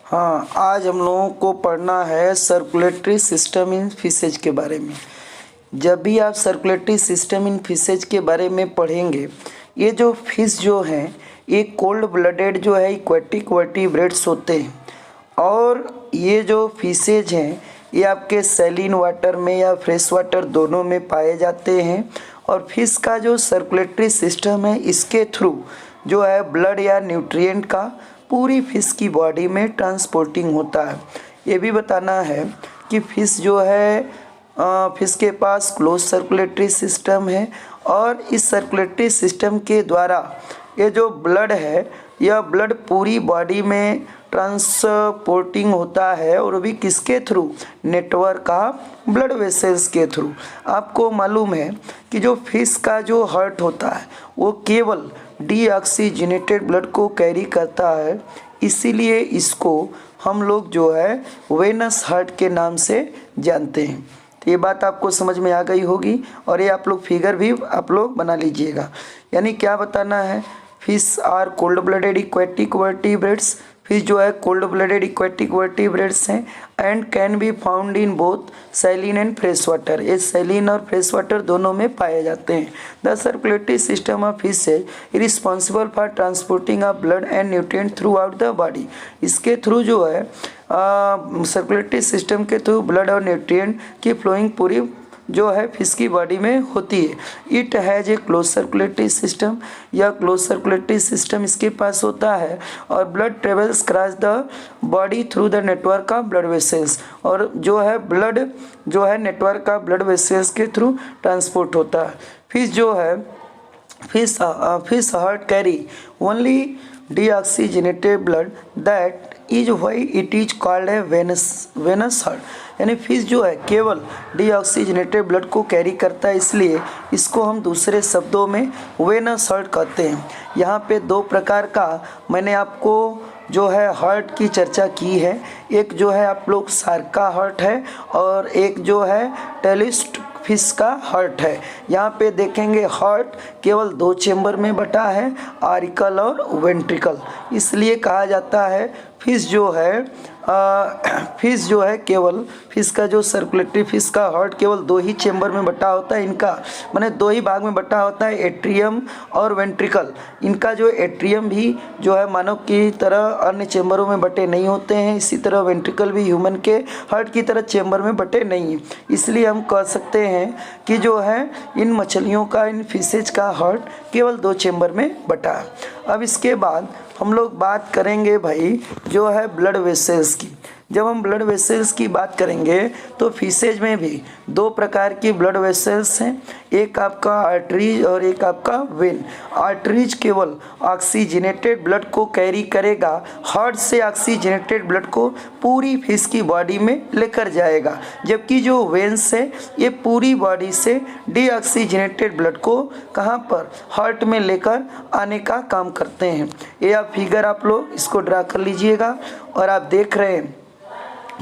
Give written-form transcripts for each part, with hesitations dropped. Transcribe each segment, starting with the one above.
हाँ, आज हम लोगों को पढ़ना है सर्कुलेटरी सिस्टम इन फिशेज के बारे में। जब भी आप सर्कुलेटरी सिस्टम इन फिशेज के बारे में पढ़ेंगे, ये जो फिश जो हैं ये कोल्ड ब्लडेड जो है एक्वेटिक वर्टिब्रेट्स होते हैं। और ये जो फिशेज हैं ये आपके सैलिन वाटर में या फ्रेश वाटर दोनों में पाए जाते हैं। और फिश का जो सर्कुलेटरी सिस्टम है इसके थ्रू जो है ब्लड या न्यूट्रिएंट का पूरी फिश की बॉडी में ट्रांसपोर्टिंग होता है। ये भी बताना है कि फिश जो है फिश के पास क्लोज सर्कुलेटरी सिस्टम है और इस सर्कुलेटरी सिस्टम के द्वारा ये जो ब्लड है यह ब्लड पूरी बॉडी में ट्रांसपोर्टिंग होता है। और भी किसके थ्रू? नेटवर्क का ब्लड वेसल्स के थ्रू। आपको मालूम है कि जो फिश का जो हार्ट होता है वो केवल डीऑक्सीजनेटेड ब्लड को कैरी करता है, इसीलिए इसको हम लोग जो है वेनस हार्ट के नाम से जानते हैं। तो ये बात आपको समझ में आ गई होगी और ये आप लोग फिगर भी आप लोग बना लीजिएगा। यानी क्या बताना है? Fish are cold blooded aquatic vertebrates. Fish जो है कोल्ड ब्लडेड एक्वेटिक वर्टिब्रेट्स हैं and can be found in both saline and fresh water. ये सैलिन और फ्रेश वाटर दोनों में पाए जाते हैं। The circulatory system of fish is responsible for transporting of blood and nutrient through out the body. इसके through जो है सर्कुलेटरी सिस्टम के थ्रू ब्लड और न्यूट्रिएंट की फ्लोइंग पूरी जो है फिश की बॉडी में होती है। It has a close circulatory system. यह क्लोज सर्कुलेटरी सिस्टम इसके पास होता है और blood travels cross the body through the network of blood vessels. और जो है ब्लड जो है नेटवर्क ऑफ ब्लड वेसल्स के थ्रू ट्रांसपोर्ट होता है। फिश जो है fish heart carry only deoxygenated blood, that is why it is called a venous heart. यानी फिश जो है केवल डीऑक्सीजनेटेड ब्लड को कैरी करता है, इसलिए इसको हम दूसरे शब्दों में वेनस हार्ट कहते हैं। यहाँ पे दो प्रकार का मैंने आपको जो है हार्ट की चर्चा की है। एक जो है आप लोग सार्का हार्ट है और एक जो है टेलिस्ट फिश का हार्ट है। यहाँ पे देखेंगे हार्ट केवल दो चेंबर में बटा है, आरिकल और वेंट्रिकल। इसलिए कहा जाता है फिश जो है केवल फिश का जो सर्कुलेटरी फिश का हार्ट केवल दो ही चेंबर में बटा होता है। इनका माने दो ही भाग में बटा होता है, एट्रियम और वेंट्रिकल। इनका जो एट्रियम भी जो है मानव की तरह अन्य चेंबरों में बटे नहीं होते हैं, इसी तरह वेंट्रिकल भी ह्यूमन के हार्ट की तरह चेंबर में बटे नहीं हैं। इसलिए हम कह सकते हैं कि जो है इन मछलियों का, इन फिशेज का हार्ट केवल दो चेंबर में बटा है। अब इसके बाद हम लोग बात करेंगे भाई जो है ब्लड वेसल्स की। जब हम ब्लड वेसल्स की बात करेंगे तो फिशेज में भी दो प्रकार की ब्लड वेसल्स हैं, एक आपका आर्टरीज और एक आपका वेन। आर्टरीज केवल ऑक्सीजनेटेड ब्लड को कैरी करेगा, हार्ट से ऑक्सीजनेटेड ब्लड को पूरी फिश की बॉडी में लेकर जाएगा, जबकि जो वेन्स है ये पूरी बॉडी से डीऑक्सीजनेटेड ब्लड को कहाँ पर, हार्ट में लेकर आने का काम करते हैं। ये आप फिगर आप लोग इसको ड्रा कर लीजिएगा। और आप देख रहे हैं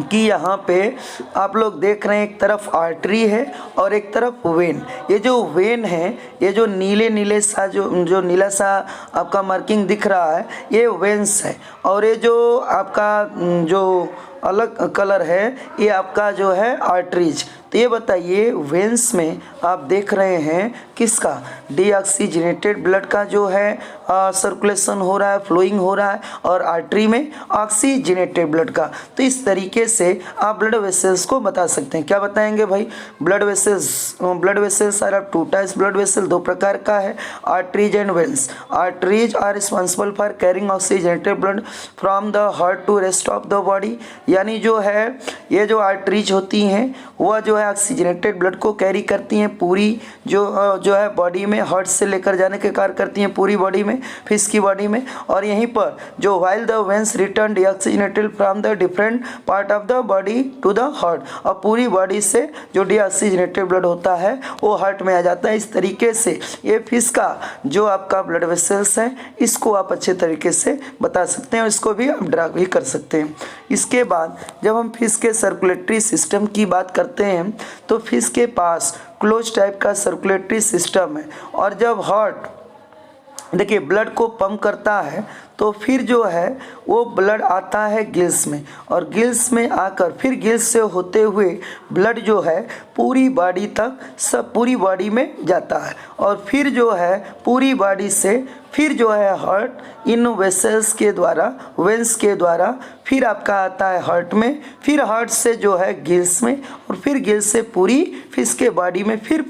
कि यहाँ पे आप लोग देख रहे हैं एक तरफ आर्टरी है और एक तरफ वेन। ये जो वेन है, ये जो नीले सा जो नीला सा आपका मार्किंग दिख रहा है ये वेन्स है। और ये जो आपका जो अलग कलर है ये आपका जो है आर्टरीज। तो ये बताइए वेन्स में आप देख रहे हैं किसका, डीऑक्सीजनेटेड ब्लड का जो है सर्कुलेशन हो रहा है, फ्लोइंग हो रहा है, और आर्टरी में ऑक्सीजनेटेड ब्लड का। तो इस तरीके से आप ब्लड वेसल्स को बता सकते हैं। क्या बताएंगे भाई? Blood vessels are of two types. Blood vessel दो प्रकार का है, arteries and veins. Arteries are responsible for carrying oxygenated blood from the heart to rest of the body. यानी जो है ये जो आर्टरीज होती हैं वह जो है ऑक्सीजनेटेड ब्लड को कैरी करती हैं पूरी जो है बॉडी में, हार्ट से लेकर जाने के कार्य करती हैं पूरी बॉडी में, फिश की बॉडी में। और यहीं पर जो while the veins return deoxygenated from the different part of the body to the heart, और पूरी बॉडी से जो डीऑक्सीजनेटेड ब्लड होता है वो हार्ट में आ जाता है। इस तरीके से ये फिश का जो आपका ब्लड वेसल्स है इसको आप अच्छे तरीके से बता सकते हैं और इसको भी आप ड्रा भी कर सकते हैं। इसके बाद जब हम फिश के सर्कुलेटरी सिस्टम की बात करते हैं तो फिश के पास क्लोज टाइप का सर्कुलेटरी सिस्टम है। और जब हार्ट देखिए ब्लड को पंप करता है तो फिर जो है वो ब्लड आता है गिल्स में, और गिल्स में आकर फिर गिल्स से होते हुए ब्लड जो है पूरी बॉडी तक सब पूरी बॉडी में जाता है, और फिर जो है पूरी बॉडी से फिर जो है हार्ट इन वेसल्स के द्वारा वेंस के द्वारा फिर आपका आता है हार्ट में, फिर हार्ट से जो है गिल्स में, और फिर गिल्स से पूरी फिश के बॉडी में, फिर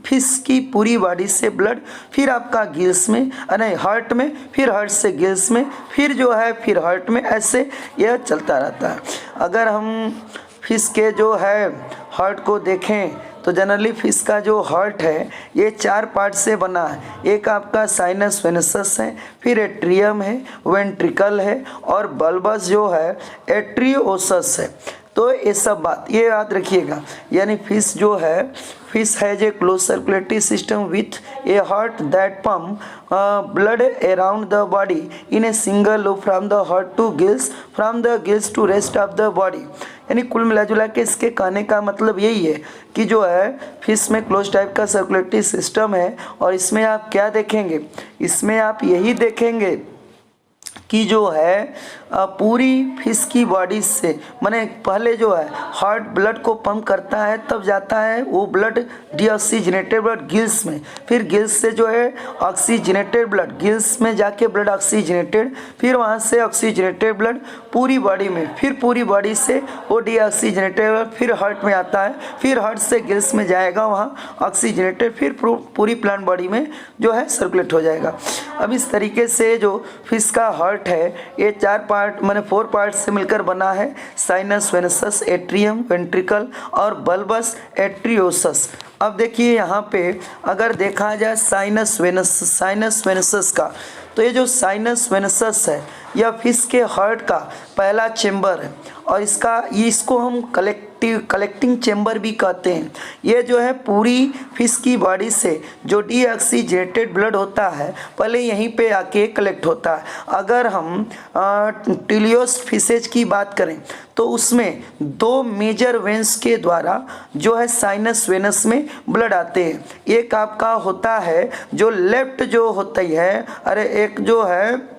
फिश की पूरी बॉडी से ब्लड फिर आपका गिल्स में नहीं हार्ट में, फिर हार्ट से गिल्स में, फिर जो है फिर हार्ट में, ऐसे यह चलता रहता है। अगर हम फिश के जो है हार्ट को देखें तो जनरली फिश का जो हार्ट है ये 4 पार्ट से बना है। एक आपका साइनस वेनसस है, फिर एट्रियम है, वेंट्रिकल है, और बल्बस जो है एट्रियोसस है। तो ये सब बात ये याद रखिएगा, यानी फिश जो है fish has a close circulatory system with a heart that pump blood around the body in a single loop from the heart to gills, from the gills to rest of the body. यानी कुल मिला जुला के इसके कहने का मतलब यही है कि जो है फिश में क्लोज टाइप का सर्कुलेटरी सिस्टम है, और इसमें आप क्या देखेंगे, इसमें आप यही देखेंगे कि जो है पूरी फिश की बॉडी से माने पहले जो है हार्ट ब्लड को पंप करता है, तब जाता है वो ब्लड डीऑक्सीजनेटेड ब्लड गिल्स में, फिर गिल्स से जो है ऑक्सीजनेटेड ब्लड गिल्स में जाके ब्लड ऑक्सीजनेटेड, फिर वहाँ से ऑक्सीजनेटेड ब्लड पूरी बॉडी में, फिर पूरी बॉडी से वो डीऑक्सीजनेटेड ब्लड फिर हार्ट में आता है, फिर हार्ट से गिल्स में जाएगा वहाँ ऑक्सीजनेटेड, फिर पूरी प्लांट बॉडी में जो है सर्कुलेट हो जाएगा। अब इस तरीके से जो फिश का हार्ट है ये 4 पार्ट माने 4 पार्ट से मिलकर बना है, साइनस वेनसस, एट्रियम, वेंट्रिकल और बल्बस एट्रियोसस। अब देखिए यहाँ पे अगर देखा जाए साइनस वेनसस का, तो ये जो साइनस वेनसस है यह फिश के हार्ट का पहला चेंबर है, और इसको हम कलेक्टिंग चेंबर भी कहते हैं। ये जो है पूरी फिश की बॉडी से जो डीऑक्सीजनेटेड ब्लड होता है पहले यहीं पे आके कलेक्ट होता है। अगर हम टिलियोस फिशेज की बात करें तो उसमें 2 मेजर वेंस के द्वारा जो है साइनस वेनस में ब्लड आते हैं। एक आपका होता है जो लेफ्ट जो होती है एक जो है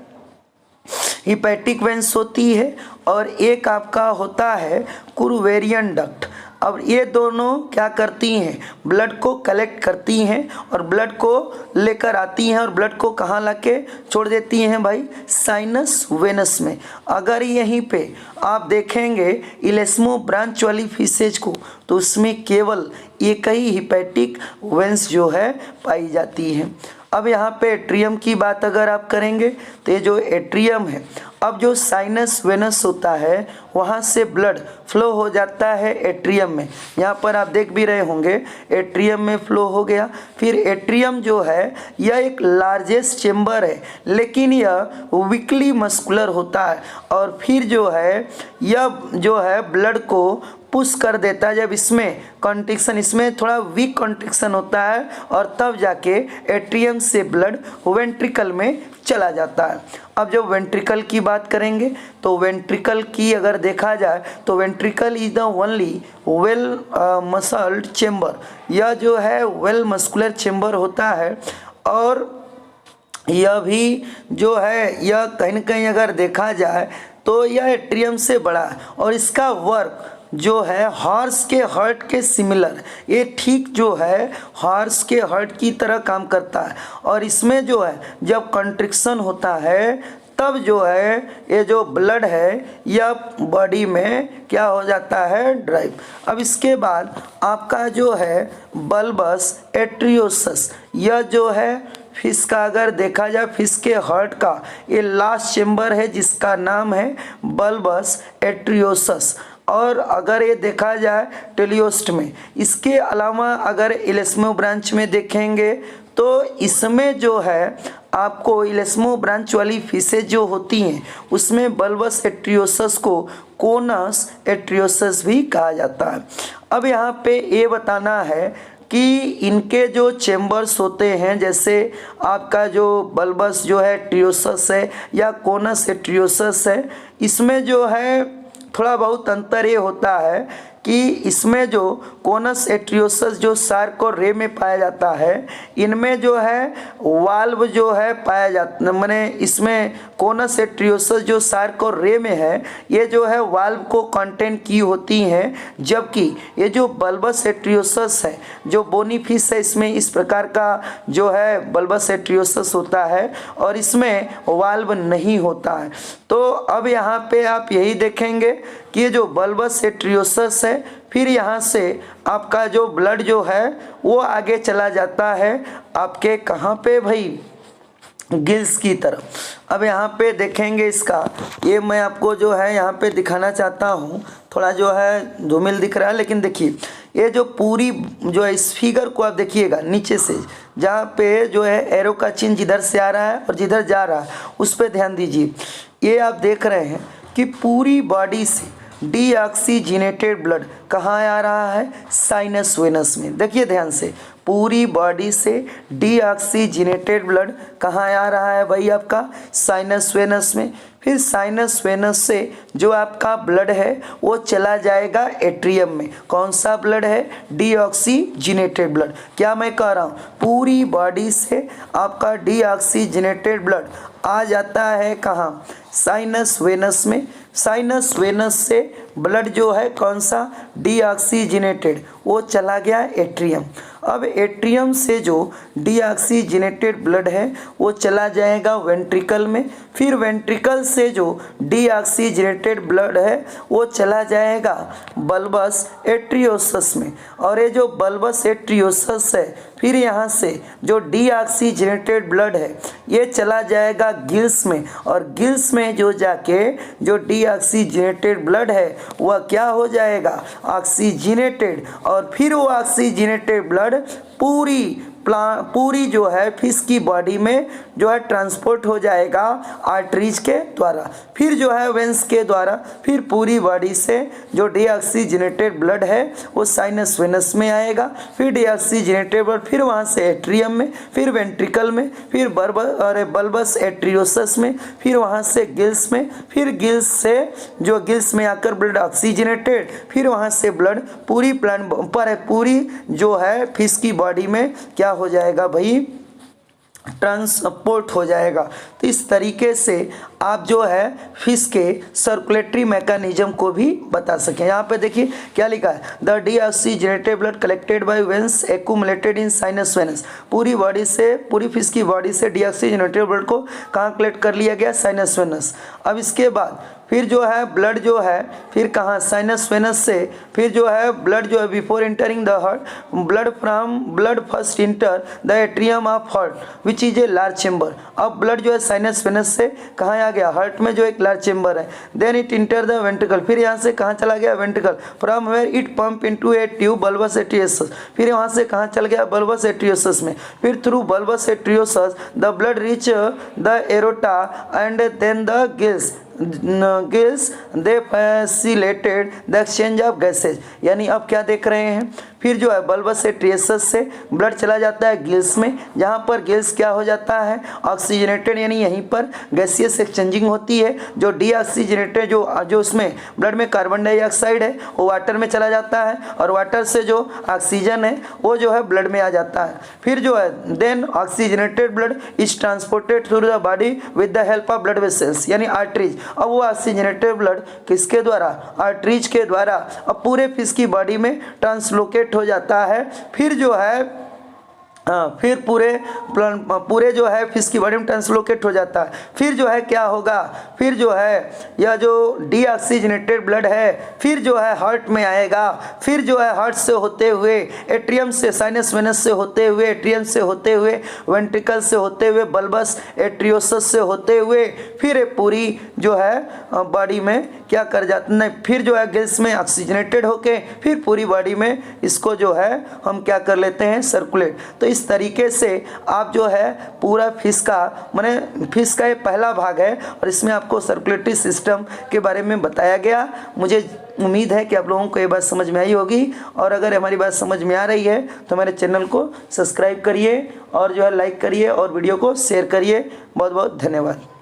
हिपैटिक वेंस होती है, और एक आपका होता है कुरवेरियन डक्ट। अब ये दोनों क्या करती हैं, ब्लड को कलेक्ट करती हैं और ब्लड को लेकर आती हैं, और ब्लड को कहाँ लाके छोड़ देती हैं भाई, साइनस वेनस में। अगर यहीं पे आप देखेंगे इलेस्मो ब्रांच वाली फिशेज को तो उसमें केवल एक ही हिपैटिक वेंस जो है पाई जाती है। अब यहाँ पे एट्रियम की बात अगर आप करेंगे तो ये जो एट्रियम है, अब जो साइनस वेनस होता है वहाँ से ब्लड फ्लो हो जाता है एट्रियम में। यहाँ पर आप देख भी रहे होंगे एट्रियम में फ्लो हो गया। फिर एट्रियम जो है यह एक लार्जेस्ट चेम्बर है, लेकिन यह वीकली मस्कुलर होता है, और फिर जो है यह जो है ब्लड को पुश कर देता है। जब इसमें कॉन्ट्रिक्शन, इसमें थोड़ा वीक कॉन्ट्रिक्शन होता है, और तब जाके एट्रियम से ब्लड वेंट्रिकल में चला जाता है। अब जब वेंट्रिकल की बात करेंगे तो वेंट्रिकल की अगर देखा जाए तो ventricle is the only well muscled chamber. यह जो है वेल मस्कुलर चेम्बर होता है, और यह भी जो है यह कहीं न कहीं अगर देखा जाए तो यह एट्रियम से बड़ा है, और इसका वर्क जो है हॉर्स के हार्ट के सिमिलर, ये ठीक जो है हॉर्स के हार्ट की तरह काम करता है। और इसमें जो है जब कंट्रिक्शन होता है तब जो है ये जो ब्लड है यह बॉडी में क्या हो जाता है, ड्राइव। अब इसके बाद आपका जो है बल्बस एट्रियोसस, यह जो है फिश का अगर देखा जाए फिश के हार्ट का ये लास्ट चेम्बर है जिसका नाम है बल्बस एट्रियोसस। और अगर ये देखा जाए टेलियोस्ट में, इसके अलावा अगर इलेस्मो ब्रांच में देखेंगे तो इसमें जो है आपको इलेस्मो ब्रांच वाली फिशेज जो होती हैं उसमें बल्बस एट्रियोसस को कोनस एट्रियोसस भी कहा जाता है। अब यहाँ पे ये बताना है कि इनके जो चेम्बर्स होते हैं, जैसे आपका जो बल्बस जो है एट्रियोसस है या कोनस एट्रियोसस है, इसमें जो है थोड़ा बहुत अंतर ये होता है कि इसमें जो कोनस एट्रियोसस जो शार्क और रे में पाया जाता है, इनमें जो है वाल्व जो है पाया जाता, माने इसमें कोनस एट्रियोसस जो शार्क और रे में है, ये जो है वाल्व को कंटेन की होती हैं, जबकि ये जो बल्बस एट्रियोसस है, जो बोनी फिश है, इसमें इस प्रकार का जो है बल्बस एट्रियोसस होता है और इसमें वाल्व नहीं होता है। तो अब यहाँ पे आप यही देखेंगे कि ये जो बल्बस एट्रियोसस है, फिर यहाँ से आपका जो ब्लड जो है वो आगे चला जाता है आपके कहाँ पे भाई, गिल्स की तरफ। अब यहाँ पे देखेंगे इसका, ये मैं आपको जो है यहाँ पे दिखाना चाहता हूँ, थोड़ा जो है धूमिल दिख रहा है, लेकिन देखिए ये जो पूरी जो है इस फिगर को आप देखिएगा नीचे से, जहाँ पे जो है एरो का चिन्ह जिधर से आ रहा है और जिधर जा रहा है उस पर ध्यान दीजिए। ये आप देख रहे हैं कि पूरी बॉडी से डीऑक्सीजनेटेड ब्लड कहाँ आ रहा है, साइनस वेनस में। देखिए ध्यान से, पूरी बॉडी से डीऑक्सीजनेटेड ब्लड कहाँ आ रहा है भाई, आपका साइनस वेनस में। फिर साइनस वेनस से जो आपका ब्लड है वो चला जाएगा एट्रियम में। कौन सा ब्लड है, डीऑक्सीजनेटेड ब्लड। क्या मैं कह रहा हूँ, पूरी बॉडी से आपका डीऑक्सीजनेटेड ब्लड आ जाता है कहाँ, साइनस वेनस में। साइनस वेनस से ब्लड जो है कौन सा, डीऑक्सीजनेटेड, वो चला गया एट्रियम। अब एट्रियम से जो डीऑक्सीजनेटेड ब्लड है वो चला जाएगा वेंट्रिकल में। फिर वेंट्रिकल से जो डीऑक्सीजनेटेड ब्लड है वो चला जाएगा बल्बस एट्रियोसस में। और ये जो बल्बस एट्रियोसस है, फिर यहाँ से जो डीऑक्सीजनेटेड ब्लड है ये चला जाएगा गिल्स में, और गिल्स में जो जाके जो डीऑक्सीजनेटेड ब्लड है वह क्या हो जाएगा, ऑक्सीजनेटेड। और फिर वो ऑक्सीजनेटेड ब्लड पूरी जो है फिश की बॉडी में जो है ट्रांसपोर्ट हो जाएगा आर्टरीज के द्वारा, फिर जो है वेंस के द्वारा, फिर पूरी बॉडी से जो डीऑक्सीजनेटेड ब्लड है वो साइनस वेनस में आएगा, फिर डीऑक्सीजनेटेड ब्लड फिर वहाँ से एट्रियम में, फिर वेंट्रिकल में, फिर बल्बस एट्रियोसस में, फिर वहाँ से गिल्स में, फिर गिल्स से जो गिल्स में आकर ब्लड ऑक्सीजनेटेड, फिर वहाँ से ब्लड पूरी जो है फिश की बॉडी में क्या हो जाएगा भाई, ट्रांसपोर्ट हो जाएगा। तो इस तरीके से आप जो है फिश के सर्कुलेटरी मैकेनिज्म को भी बता सकें। यहाँ पे देखिए क्या लिखा है, the deoxygenated blood collected by veins accumulated in sinus venous. पूरी बॉडी से, पूरी फिश की बॉडी से डीऑक्सीजनेटेड ब्लड को कहाँ कलेक्ट कर लिया गया, साइनस वेनस। अब इसके बाद फिर जो है ब्लड जो है फिर कहाँ, साइनस वेनस से फिर जो है ब्लड जो है before entering the heart, blood first enter the atrium of heart which is a large chamber. अब ब्लड जो है साइनस वेनस से कहाँ आ गया, हार्ट में जो एक लार्ज चेम्बर है। Then it enter the ventricle, फिर यहाँ से कहाँ चला गया, ventricle, from where it pump into a tube bulbus arteriosus. फिर वहाँ से कहाँ चल गया, बल्बस एट्रियोसस में। फिर through bulbus arteriosus the blood reach the aorta and then the gills they facilitated the exchange of gases. यानी अब क्या देख रहे हैं, फिर जो है बल्बस एट्रियोसस से ब्लड चला जाता है गिल्स में, जहाँ पर गिल्स क्या हो जाता है, ऑक्सीजनेटेड, यानी यहीं पर गैसियस एक्सचेंजिंग होती है। जो डीऑक्सीजनेटेड जो उसमें ब्लड में कार्बन डाइऑक्साइड है वो वाटर में चला जाता है, और वाटर से जो ऑक्सीजन है वो जो है ब्लड में आ जाता है। फिर जो है then oxygenated blood is transported through the body with the help of blood vessels, यानी आर्टरीज। अब वो ऑक्सीजनेटेड ब्लड किसके द्वारा, आर्टरीज के द्वारा अब पूरे फिश की बॉडी में ट्रांसलोकेट हो जाता है। फिर जो है फिर पूरे जो है फिश की बॉडी में ट्रांसलोकेट हो जाता है। फिर जो है क्या होगा, फिर जो है यह जो डीऑक्सीजनेटेड ब्लड है फिर जो है हार्ट में आएगा। फिर जो है हार्ट से होते हुए एट्रियम से, साइनस वेनस से होते हुए, एट्रियम से होते हुए, वेंट्रिकल से होते हुए, बल्बस एट्रियोसस से होते हुए, फिर पूरी जो है बॉडी में क्या कर जाता, नहीं, फिर जो है गिल्स में ऑक्सीजनेटेड होके फिर पूरी बॉडी में इसको जो है हम क्या कर लेते हैं, सर्कुलेट। तो इस तरीके से आप जो है पूरा फिश का, माने फिश का ये पहला भाग है और इसमें आपको सर्कुलेटरी सिस्टम के बारे में बताया गया। मुझे उम्मीद है कि आप लोगों को ये बात समझ में आई होगी, और अगर हमारी बात समझ में आ रही है तो हमारे चैनल को सब्सक्राइब करिए और जो है लाइक करिए और वीडियो को शेयर करिए। बहुत बहुत धन्यवाद।